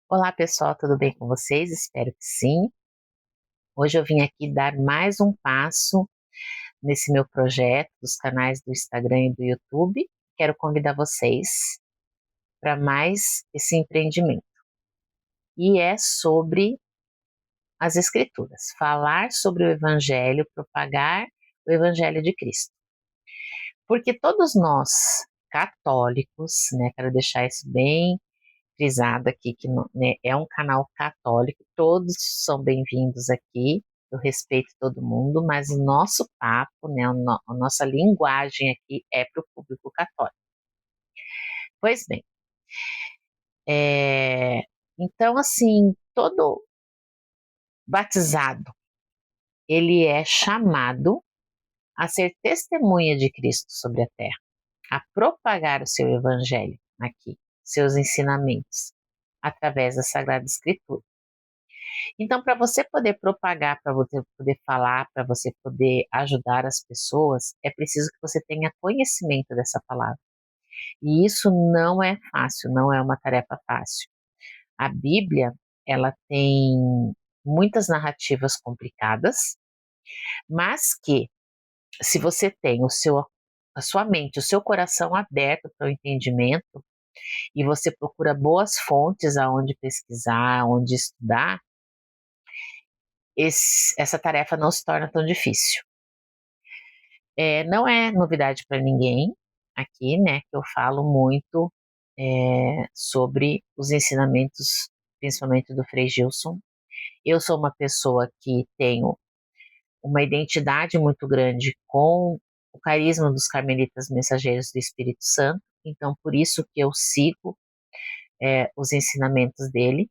Olá pessoal, tudo bem com vocês? Espero que sim. Hoje eu vim aqui dar mais um passo nesse meu projeto dos canais do Instagram e do YouTube. Quero convidar vocês para mais esse empreendimento. E é sobre as Escrituras, falar sobre o Evangelho, propagar o Evangelho de Cristo. Porque todos nós, católicos, quero deixar isso bem frisado aqui que é um canal católico, todos são bem-vindos aqui, eu respeito todo mundo, mas o nosso papo, a nossa linguagem aqui é para o público católico. Pois bem, então assim, todo batizado, ele é chamado a ser testemunha de Cristo sobre a terra, a propagar o seu evangelho aqui, seus ensinamentos, através da Sagrada Escritura. Então, para você poder propagar, para você poder falar, para você poder ajudar as pessoas, é preciso que você tenha conhecimento dessa palavra. E isso não é fácil, não é uma tarefa fácil. A Bíblia, ela tem muitas narrativas complicadas, mas que, se você tem a sua mente, o seu coração aberto para o entendimento, e você procura boas fontes aonde pesquisar, onde estudar, essa tarefa não se torna tão difícil. Não é novidade para ninguém aqui, que eu falo muito sobre os ensinamentos, principalmente do Frei Gilson. Eu sou uma pessoa que tenho uma identidade muito grande com o carisma dos Carmelitas Mensageiros do Espírito Santo, então por isso que eu sigo os ensinamentos dele,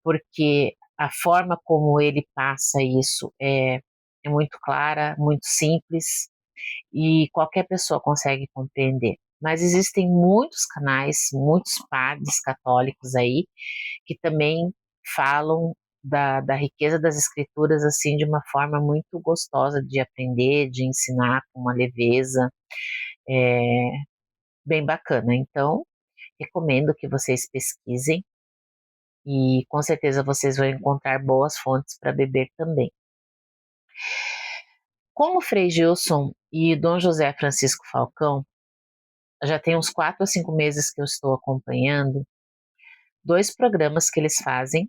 porque a forma como ele passa isso é muito clara, muito simples, e qualquer pessoa consegue compreender. Mas existem muitos canais, muitos padres católicos aí, que também falam da riqueza das escrituras assim de uma forma muito gostosa de aprender, de ensinar com uma leveza bem bacana. Então, recomendo que vocês pesquisem e com certeza vocês vão encontrar boas fontes para beber também. Como o Frei Gilson e Dom José Francisco Falcão, já tem uns 4 a 5 meses que eu estou acompanhando 2 programas que eles fazem.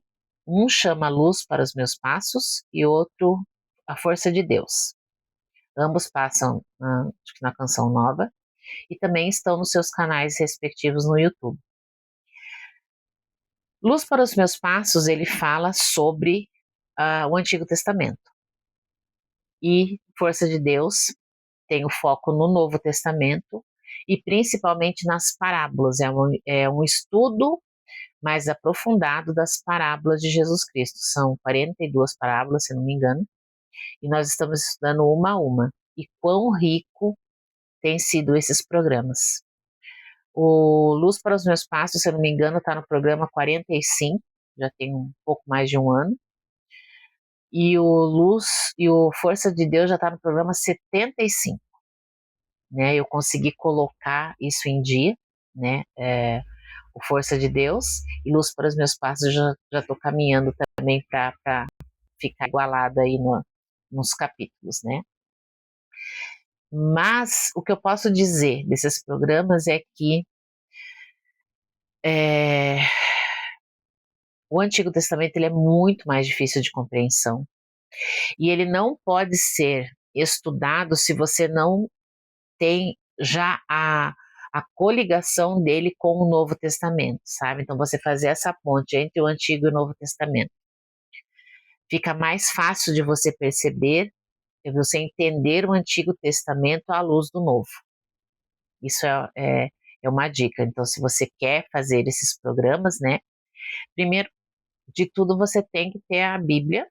Um chama Luz para os Meus Passos e outro A Força de Deus. Ambos passam acho que na Canção Nova e também estão nos seus canais respectivos no YouTube. Luz para os Meus Passos, ele fala sobre o Antigo Testamento. E Força de Deus tem o foco no Novo Testamento e principalmente nas parábolas. É um estudo mais aprofundado das parábolas de Jesus Cristo. São 42 parábolas, se não me engano, e nós estamos estudando uma a uma. E quão rico tem sido esses programas. O Luz para os Meus Passos, se eu não me engano, está no programa 45, já tem um pouco mais de um ano. E o Luz e o Força de Deus já está no programa 75. Eu consegui colocar isso em dia, o Força de Deus e Luz para os Meus Passos, já estou caminhando também para ficar igualada aí nos capítulos, Mas o que eu posso dizer desses programas é que o Antigo Testamento ele é muito mais difícil de compreensão e ele não pode ser estudado se você não tem já a coligação dele com o Novo Testamento, sabe? Então você fazer essa ponte entre o Antigo e o Novo Testamento. Fica mais fácil de você perceber, de você entender o Antigo Testamento à luz do Novo. Isso é uma dica. Então, se você quer fazer esses programas, primeiro de tudo você tem que ter a Bíblia,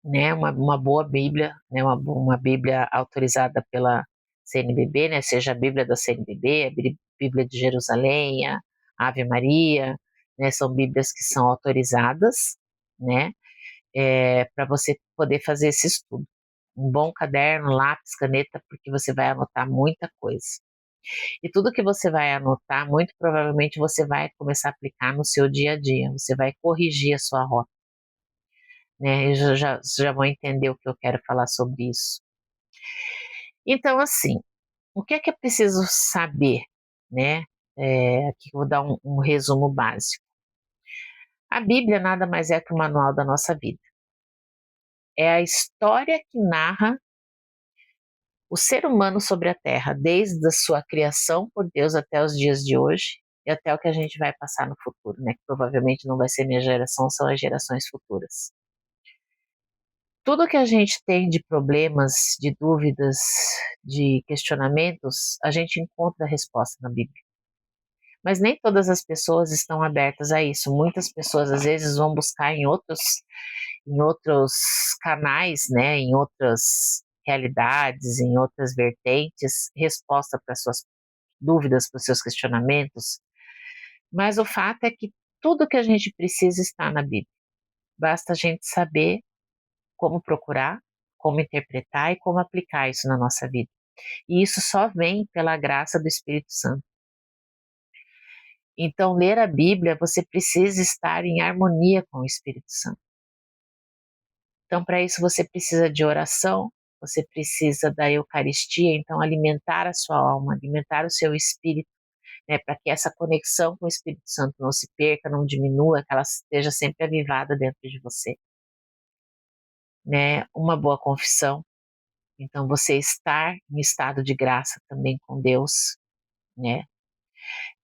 uma boa Bíblia, uma Bíblia autorizada pela CNBB, seja a Bíblia da CNBB, a Bíblia de Jerusalém, a Ave Maria, são Bíblias que são autorizadas, para você poder fazer esse estudo. Um bom caderno, lápis, caneta, porque você vai anotar muita coisa. E tudo que você vai anotar, muito provavelmente você vai começar a aplicar no seu dia a dia, você vai corrigir a sua rota, né? Já vou entender o que eu quero falar sobre isso. Então, assim, o que é preciso saber, né? Aqui eu vou dar um resumo básico. A Bíblia nada mais é que o manual da nossa vida. É a história que narra o ser humano sobre a Terra, desde a sua criação por Deus até os dias de hoje e até o que a gente vai passar no futuro, né? Que provavelmente não vai ser minha geração, são as gerações futuras. Tudo que a gente tem de problemas, de dúvidas, de questionamentos, a gente encontra a resposta na Bíblia. Mas nem todas as pessoas estão abertas a isso. Muitas pessoas às vezes vão buscar em outros canais, né, em outras realidades, em outras vertentes, resposta para suas dúvidas, para os seus questionamentos. Mas o fato é que tudo que a gente precisa está na Bíblia. Basta a gente saber como procurar, como interpretar e como aplicar isso na nossa vida. E isso só vem pela graça do Espírito Santo. Então, ler a Bíblia, você precisa estar em harmonia com o Espírito Santo. Então, para isso, você precisa de oração, você precisa da Eucaristia, então, alimentar a sua alma, alimentar o seu espírito, né, para que essa conexão com o Espírito Santo não se perca, não diminua, que ela esteja sempre avivada dentro de você. Né? Uma boa confissão, então, você estar em estado de graça também com Deus, né?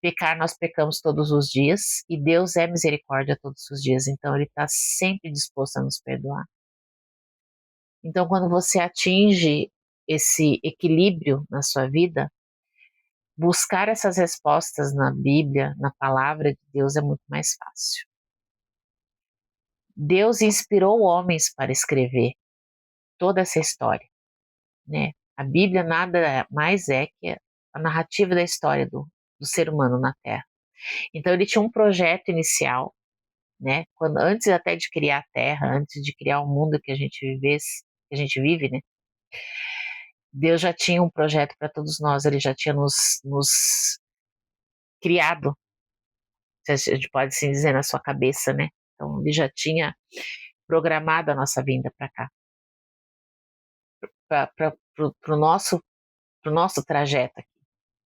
Pecar, nós pecamos todos os dias e Deus é misericórdia todos os dias, então Ele está sempre disposto a nos perdoar. Então, quando você atinge esse equilíbrio na sua vida, buscar essas respostas na Bíblia, na palavra de Deus, é muito mais fácil. Deus inspirou homens para escrever toda essa história, né? A Bíblia nada mais é que a narrativa da história do ser humano na Terra. Então, ele tinha um projeto inicial, né? Antes até de criar a Terra, antes de criar o mundo que a gente vive, né? Deus já tinha um projeto para todos nós, Ele já tinha nos criado, se a gente pode assim dizer, na sua cabeça, né? Então, Ele já tinha programado a nossa vinda para cá, para o nosso trajeto aqui,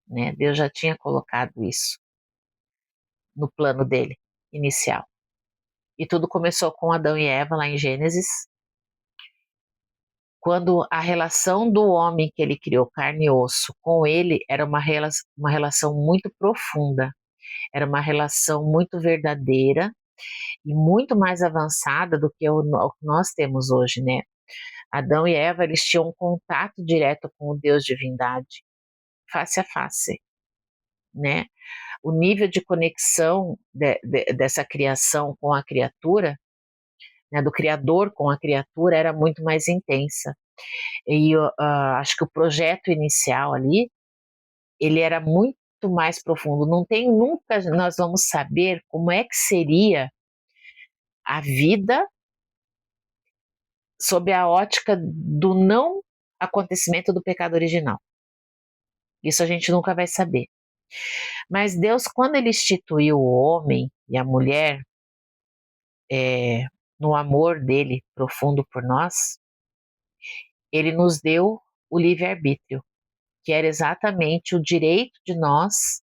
né? Deus já tinha colocado isso no plano dele inicial. E tudo começou com Adão e Eva lá em Gênesis, quando a relação do homem que ele criou, carne e osso, com ele era uma relação muito profunda, era uma relação muito verdadeira e muito mais avançada do que o que nós temos hoje, né? Adão e Eva, eles tinham um contato direto com o Deus divindade, face a face, né? O nível de conexão dessa criação com a criatura, né, do Criador com a criatura, era muito mais intensa. E acho que o projeto inicial ali, ele era muito mais profundo. Nunca nós vamos saber como é que seria a vida sob a ótica do não acontecimento do pecado original. Isso a gente nunca vai saber. Mas Deus, quando Ele instituiu o homem e a mulher, no amor dele profundo por nós, Ele nos deu o livre-arbítrio, que era exatamente o direito de nós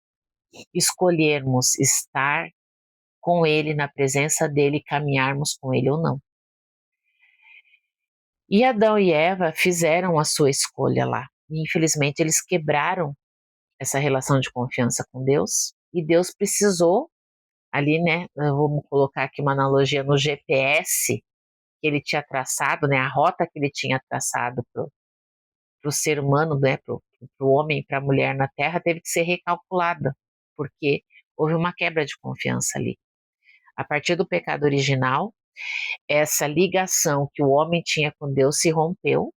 escolhermos estar com Ele, na presença dele, caminharmos com Ele ou não. E Adão e Eva fizeram a sua escolha lá. E, infelizmente, eles quebraram essa relação de confiança com Deus. E Deus precisou, ali, né? Vamos colocar aqui uma analogia no GPS que ele tinha traçado, né? A rota que ele tinha traçado para o ser humano, né? Para o homem e para a mulher na Terra, teve que ser recalculada, porque houve uma quebra de confiança ali. A partir do pecado original, essa ligação que o homem tinha com Deus se rompeu,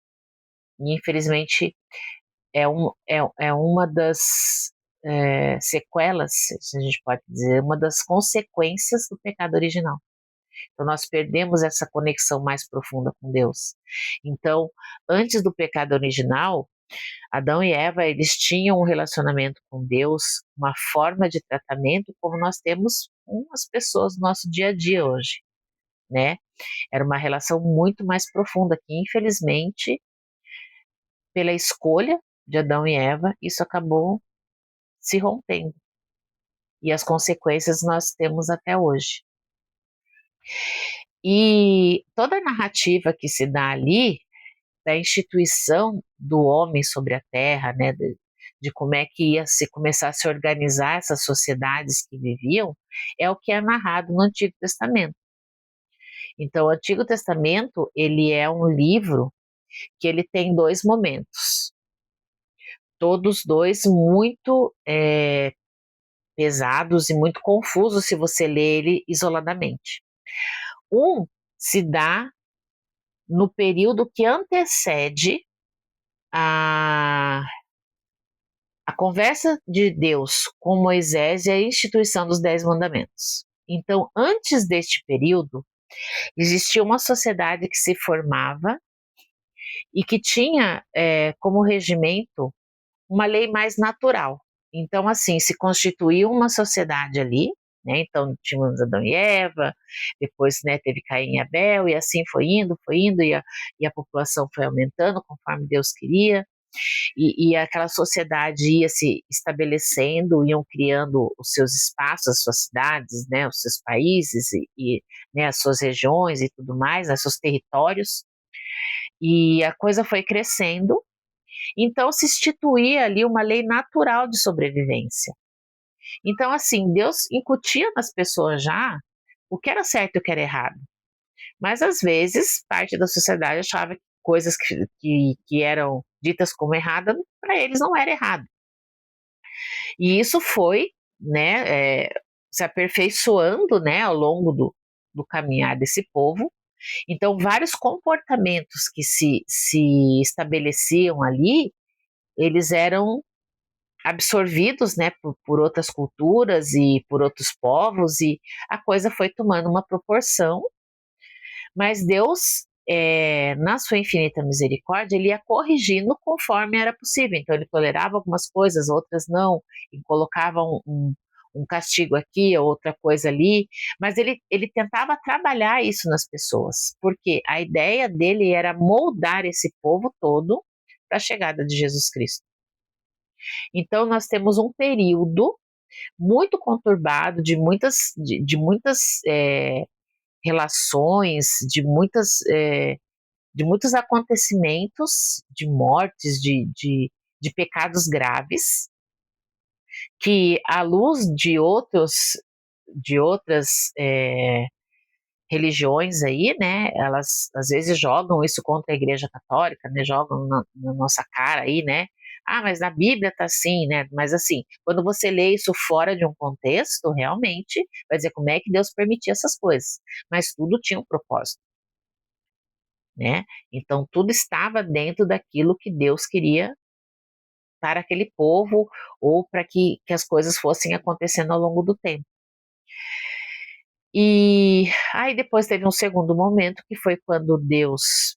e infelizmente é uma das sequelas, se a gente pode dizer, uma das consequências do pecado original. Então, nós perdemos essa conexão mais profunda com Deus. Então, antes do pecado original, Adão e Eva, eles tinham um relacionamento com Deus, uma forma de tratamento como nós temos com as pessoas no nosso dia a dia hoje, né? Era uma relação muito mais profunda que, infelizmente, pela escolha de Adão e Eva, isso acabou se rompendo. E as consequências nós temos até hoje. E toda a narrativa que se dá ali, da instituição do homem sobre a terra, né, de como é que ia se começar a se organizar essas sociedades que viviam, é o que é narrado no Antigo Testamento. Então, o Antigo Testamento, ele é um livro que ele tem dois momentos, todos dois muito pesados e muito confusos se você lê ele isoladamente. Um se dá no período que antecede a conversa de Deus com Moisés e a instituição dos 10 mandamentos. Então, antes deste período, existia uma sociedade que se formava e que tinha como regimento uma lei mais natural. Então, assim, se constituiu uma sociedade ali, né? Então, tínhamos Adão e Eva, depois, né, teve Caim e Abel, e assim foi indo, e a população foi aumentando conforme Deus queria, e aquela sociedade ia se estabelecendo, iam criando os seus espaços, as suas cidades, né, os seus países, né, as suas regiões e tudo mais, né, seus territórios, e a coisa foi crescendo. Então se instituía ali uma lei natural de sobrevivência. Então, assim, Deus incutia nas pessoas já o que era certo e o que era errado. Mas, às vezes, parte da sociedade achava que coisas que eram ditas como erradas, para eles não era errado. E isso foi, né, se aperfeiçoando, né, ao longo do caminhar desse povo. Então, vários comportamentos que se estabeleciam ali, eles eram absorvidos, né, por outras culturas e por outros povos, e a coisa foi tomando uma proporção, mas Deus, na sua infinita misericórdia, ele ia corrigindo conforme era possível. Então, ele tolerava algumas coisas, outras não, e colocava um castigo aqui, outra coisa ali, mas ele tentava trabalhar isso nas pessoas, porque a ideia dele era moldar esse povo todo para a chegada de Jesus Cristo. Então, nós temos um período muito conturbado de muitas relações, de muitos acontecimentos, de mortes, de pecados graves, que à luz de outras religiões aí, né, elas às vezes jogam isso contra a Igreja Católica, né, jogam na nossa cara aí, né, ah, mas na Bíblia tá assim, né, mas assim, quando você lê isso fora de um contexto, realmente, vai dizer como é que Deus permitia essas coisas, mas tudo tinha um propósito, né, então tudo estava dentro daquilo que Deus queria para aquele povo, ou para que as coisas fossem acontecendo ao longo do tempo. E aí depois teve um segundo momento, que foi quando Deus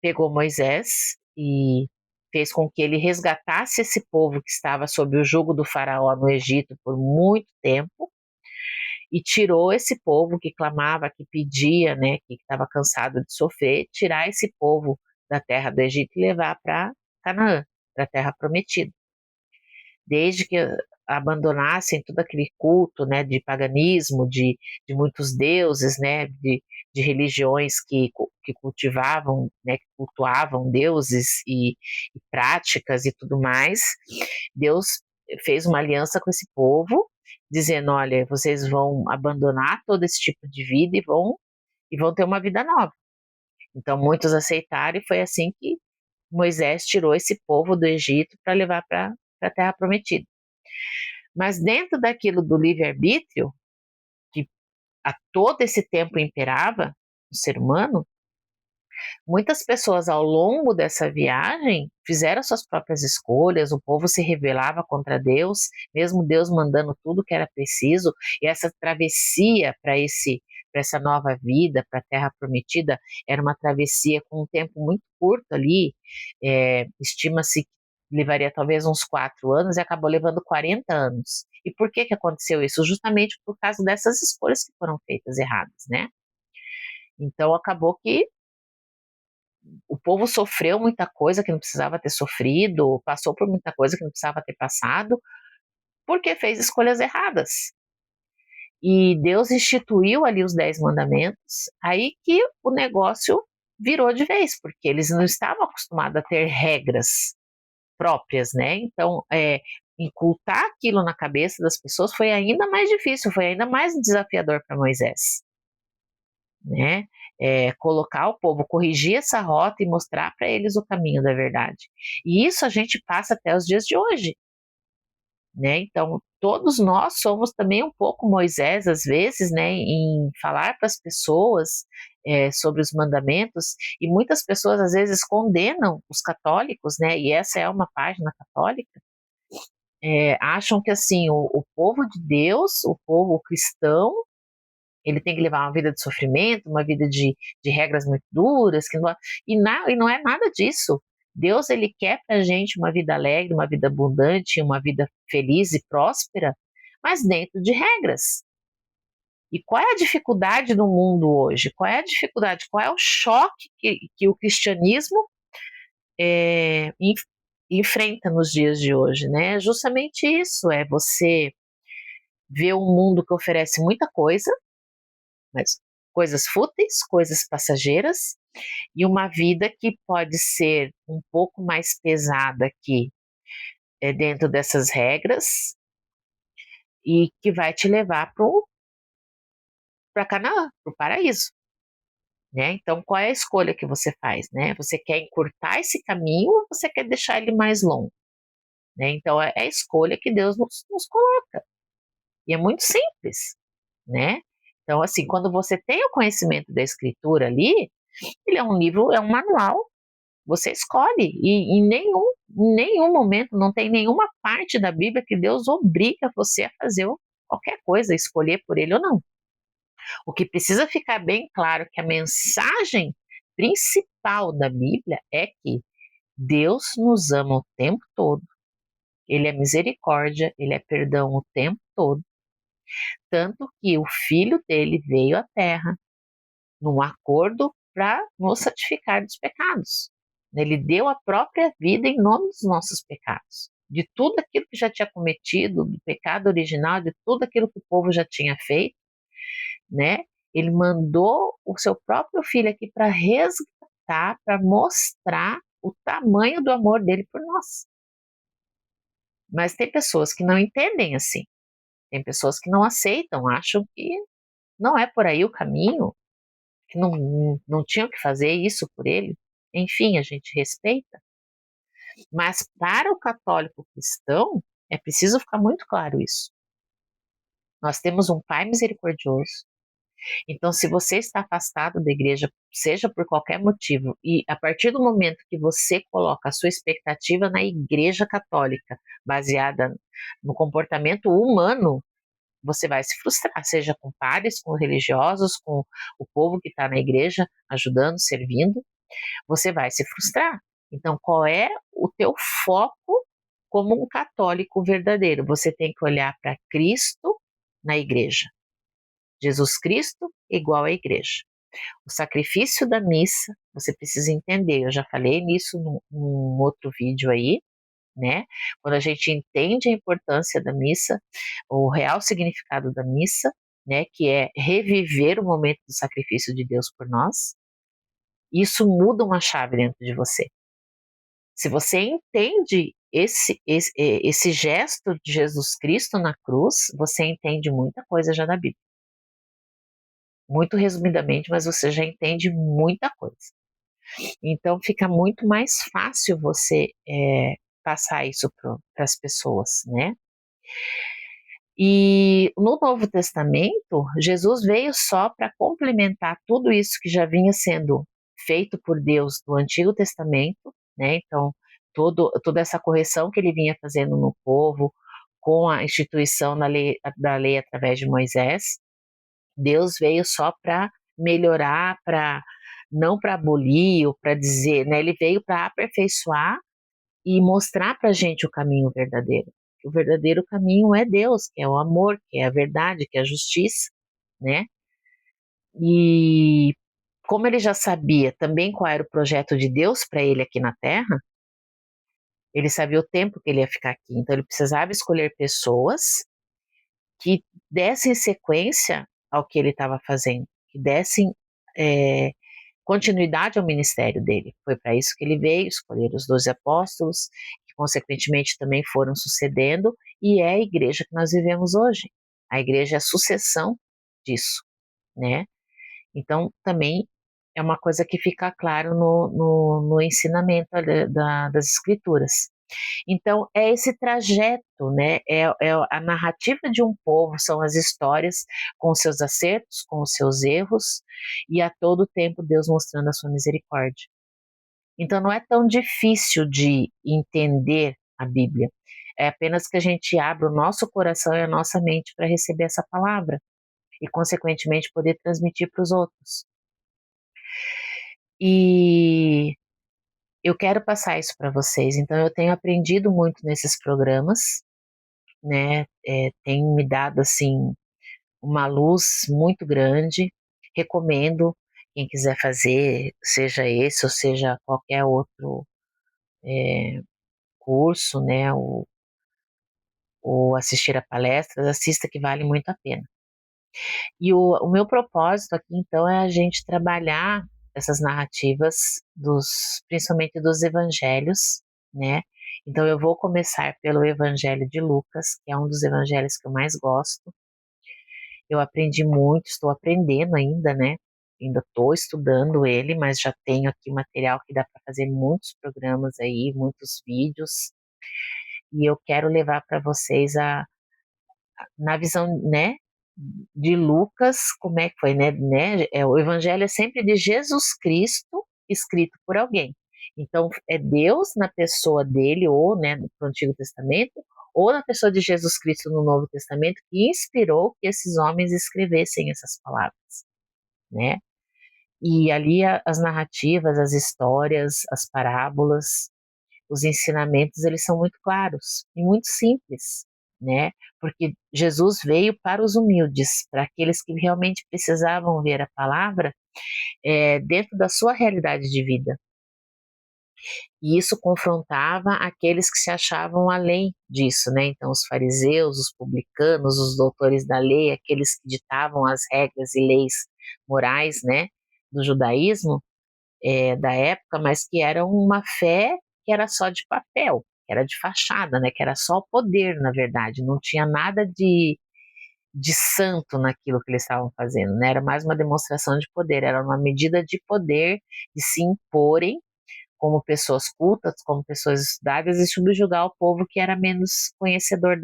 pegou Moisés e fez com que ele resgatasse esse povo que estava sob o jugo do faraó no Egito por muito tempo, e tirou esse povo que clamava, que pedia, né, que estava cansado de sofrer, tirar esse povo da terra do Egito e levar para Canaã, para a terra prometida. Desde que abandonassem todo aquele culto, né, de paganismo, de muitos deuses, né, de religiões que cultivavam, né, que cultuavam deuses e práticas e tudo mais, Deus fez uma aliança com esse povo, dizendo, olha, vocês vão abandonar todo esse tipo de vida e vão ter uma vida nova. Então muitos aceitaram, e foi assim que Moisés tirou esse povo do Egito para levar para a terra prometida. Mas dentro daquilo do livre-arbítrio, que a todo esse tempo imperava no ser humano, muitas pessoas ao longo dessa viagem fizeram suas próprias escolhas, o povo se rebelava contra Deus, mesmo Deus mandando tudo que era preciso, e essa travessia para essa nova vida, para a Terra Prometida, era uma travessia com um tempo muito curto ali, estima-se que levaria talvez uns 4 anos e acabou levando 40 anos. E por que aconteceu isso? Justamente por causa dessas escolhas que foram feitas erradas, né? Então acabou que o povo sofreu muita coisa que não precisava ter sofrido, passou por muita coisa que não precisava ter passado, porque fez escolhas erradas. E Deus instituiu ali os 10 mandamentos, aí que o negócio virou de vez, porque eles não estavam acostumados a ter regras próprias, né? Então, incultar aquilo na cabeça das pessoas foi ainda mais difícil, foi ainda mais desafiador para Moisés, né? Colocar o povo, corrigir essa rota e mostrar para eles o caminho da verdade. E isso a gente passa até os dias de hoje, né? Então, todos nós somos também um pouco Moisés, às vezes, né, em falar para as pessoas sobre os mandamentos, e muitas pessoas, às vezes, condenam os católicos, né, e essa é uma página católica, acham que, assim, o povo de Deus, o povo cristão, ele tem que levar uma vida de sofrimento, uma vida de regras muito duras, e não é nada disso. Deus, ele quer para a gente uma vida alegre, uma vida abundante, uma vida feliz e próspera, mas dentro de regras. E qual é a dificuldade no mundo hoje? Qual é a dificuldade? Qual é o choque que o cristianismo é, enfrenta nos dias de hoje, né? Justamente isso, é você ver um mundo que oferece muita coisa, mas coisas fúteis, coisas passageiras, e uma vida que pode ser um pouco mais pesada aqui dentro dessas regras e que vai te levar para Canaã, para o paraíso. Né? Então, qual é a escolha que você faz? Né? Você quer encurtar esse caminho ou você quer deixar ele mais longo? Né? Então, é a escolha que Deus nos coloca. E é muito simples. Né? Então, assim, quando você tem o conhecimento da escritura ali, ele é um livro, é um manual. Você escolhe e em nenhum momento, não tem nenhuma parte da Bíblia que Deus obriga você a fazer qualquer coisa, escolher por ele ou não. O que precisa ficar bem claro é que a mensagem principal da Bíblia é que Deus nos ama o tempo todo, Ele é misericórdia, Ele é perdão o tempo todo, tanto que o Filho dele veio à Terra num acordo para nos santificar dos pecados. Ele deu a própria vida em nome dos nossos pecados, de tudo aquilo que já tinha cometido, do pecado original, de tudo aquilo que o povo já tinha feito, né? Ele mandou o seu próprio filho aqui para resgatar, para mostrar o tamanho do amor dele por nós. Mas tem pessoas que não entendem assim. Tem pessoas que não aceitam, acham que não é por aí o caminho, que não tinham que fazer isso por ele. Enfim, a gente respeita. Mas para o católico cristão, é preciso ficar muito claro isso. Nós temos um Pai misericordioso. Então, se você está afastado da igreja, seja por qualquer motivo, e a partir do momento que você coloca a sua expectativa na igreja católica, baseada no comportamento humano, você vai se frustrar, seja com padres, com religiosos, com o povo que está na igreja, ajudando, servindo, você vai se frustrar. Então, qual é o teu foco como um católico verdadeiro? Você tem que olhar para Cristo na igreja. Jesus Cristo igual à igreja. O sacrifício da missa, você precisa entender, eu já falei nisso num outro vídeo aí, né? Quando a gente entende a importância da missa, o real significado da missa, né, que é reviver o momento do sacrifício de Deus por nós, isso muda uma chave dentro de você. Se você entende esse gesto de Jesus Cristo na cruz, você entende muita coisa já da Bíblia. Muito resumidamente, mas você já entende muita coisa. Então fica muito mais fácil você passar isso para as pessoas, né? E no Novo Testamento, Jesus veio só para complementar tudo isso que já vinha sendo feito por Deus no Antigo Testamento, né? Então, toda essa correção que ele vinha fazendo no povo, com a instituição da lei através de Moisés, Deus veio só para melhorar, não para abolir ou para dizer, né? Ele veio para aperfeiçoar e mostrar para a gente o caminho verdadeiro. O verdadeiro caminho é Deus, que é o amor, que é a verdade, que é a justiça, né? E como ele já sabia também qual era o projeto de Deus para ele aqui na Terra, ele sabia o tempo que ele ia ficar aqui. Então ele precisava escolher pessoas que dessem sequência ao que ele estava fazendo, que dessem é, continuidade ao ministério dele. Foi para isso que ele veio, escolher os 12 apóstolos, que consequentemente também foram sucedendo, e é a igreja que nós vivemos hoje. A igreja é a sucessão disso, né? Então, também é uma coisa que fica claro no ensinamento das escrituras. Então, é esse trajeto, né? É a narrativa de um povo, são as histórias com os seus acertos, com os seus erros, e a todo tempo Deus mostrando a sua misericórdia. Então, não é tão difícil de entender a Bíblia. É apenas que a gente abra o nosso coração e a nossa mente para receber essa palavra e, consequentemente, poder transmitir para os outros. E eu quero passar isso para vocês. Então, eu tenho aprendido muito nesses programas, né? Tem me dado assim uma luz muito grande. Recomendo quem quiser fazer, seja esse ou seja qualquer outro curso, né? Ou assistir a palestras, assista que vale muito a pena. E o meu propósito aqui então é a gente trabalhar essas narrativas principalmente dos evangelhos, né? Então eu vou começar pelo Evangelho de Lucas, que é um dos evangelhos que eu mais gosto. Eu aprendi muito, estou aprendendo ainda, né? Ainda estou estudando ele, mas já tenho aqui material que dá para fazer muitos programas aí, muitos vídeos. E eu quero levar para vocês na visão, né, de Lucas, como é que foi, né? O Evangelho é sempre de Jesus Cristo escrito por alguém. Então, é Deus na pessoa dele, ou né, no Antigo Testamento, ou na pessoa de Jesus Cristo no Novo Testamento, que inspirou que esses homens escrevessem essas palavras, né? E ali as narrativas, as histórias, as parábolas, os ensinamentos, eles são muito claros e muito simples, né? Porque Jesus veio para os humildes, para aqueles que realmente precisavam ver a palavra dentro da sua realidade de vida. E isso confrontava aqueles que se achavam além disso, né? Então, os fariseus, os publicanos, os doutores da lei, aqueles que ditavam as regras e leis morais, né, do judaísmo, da época, mas que eram uma fé que era só de papel, que era de fachada, né? Que era só o poder, na verdade, não tinha nada de santo naquilo que eles estavam fazendo, né? Era mais uma demonstração de poder, era uma medida de poder de se imporem como pessoas cultas, como pessoas estudadas e subjugar o povo que era menos conhecedor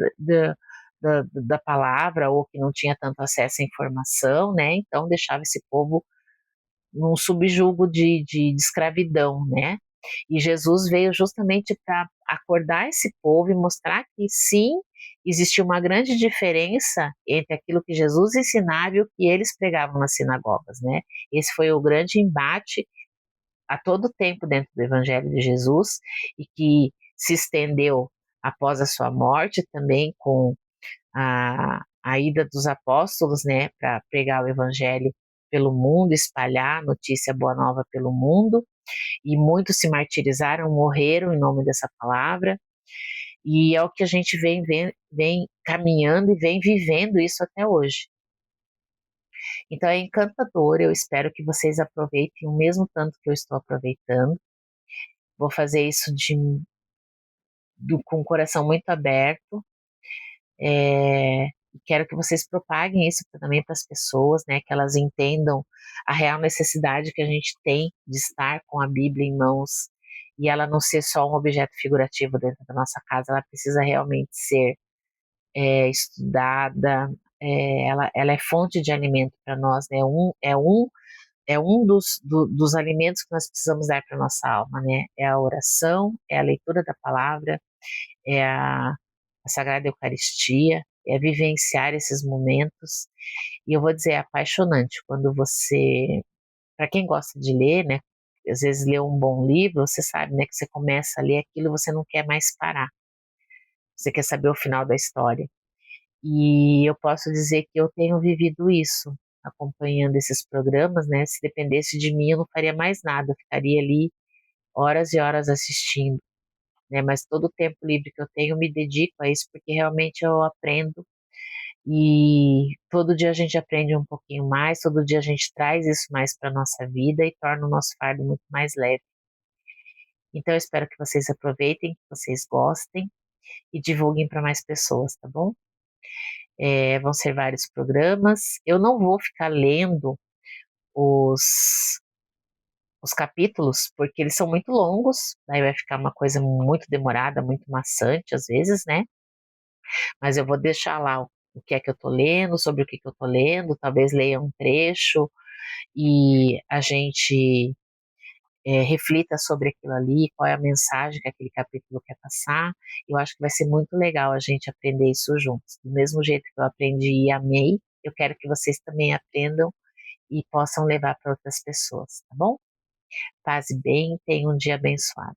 da palavra ou que não tinha tanto acesso à informação, né? Então deixava esse povo num subjugo de escravidão, né? E Jesus veio justamente para acordar esse povo e mostrar que sim, existia uma grande diferença entre aquilo que Jesus ensinava e o que eles pregavam nas sinagogas, né? Esse foi o grande embate a todo tempo dentro do Evangelho de Jesus e que se estendeu após a sua morte também com a ida dos apóstolos, né, para pregar o Evangelho pelo mundo, espalhar a notícia boa nova pelo mundo, e muitos se martirizaram, morreram em nome dessa palavra, e é o que a gente vem caminhando e vem vivendo isso até hoje. Então é encantador, eu espero que vocês aproveitem o mesmo tanto que eu estou aproveitando. Vou fazer isso com o coração muito aberto. Quero que vocês propaguem isso também para as pessoas, né, que elas entendam a real necessidade que a gente tem de estar com a Bíblia em mãos e ela não ser só um objeto figurativo dentro da nossa casa, ela precisa realmente ser estudada, ela é fonte de alimento para nós, né, é um dos alimentos que nós precisamos dar para nossa alma, né, é a oração, é a leitura da palavra, é a Sagrada Eucaristia, vivenciar esses momentos. E eu vou dizer, é apaixonante quando você, para quem gosta de ler, né, às vezes lê um bom livro, você sabe, né, que você começa a ler aquilo e você não quer mais parar. Você quer saber o final da história. E eu posso dizer que eu tenho vivido isso, acompanhando esses programas, né? Se dependesse de mim, eu não faria mais nada, eu ficaria ali horas e horas assistindo, né? Mas todo o tempo livre que eu tenho, eu me dedico a isso, porque realmente eu aprendo e todo dia a gente aprende um pouquinho mais, todo dia a gente traz isso mais para a nossa vida e torna o nosso fardo muito mais leve. Então eu espero que vocês aproveitem, que vocês gostem e divulguem para mais pessoas, tá bom? Vão ser vários programas. Eu não vou ficar lendo os, os capítulos, porque eles são muito longos, daí vai ficar uma coisa muito demorada, muito maçante às vezes, né? Mas eu vou deixar lá o que é que eu tô lendo, sobre o que que eu tô lendo, talvez leia um trecho e a gente reflita sobre aquilo ali, qual é a mensagem que aquele capítulo quer passar. Eu acho que vai ser muito legal a gente aprender isso juntos. Do mesmo jeito que eu aprendi e amei, eu quero que vocês também aprendam e possam levar para outras pessoas, tá bom? Paz e bem, tenha um dia abençoado.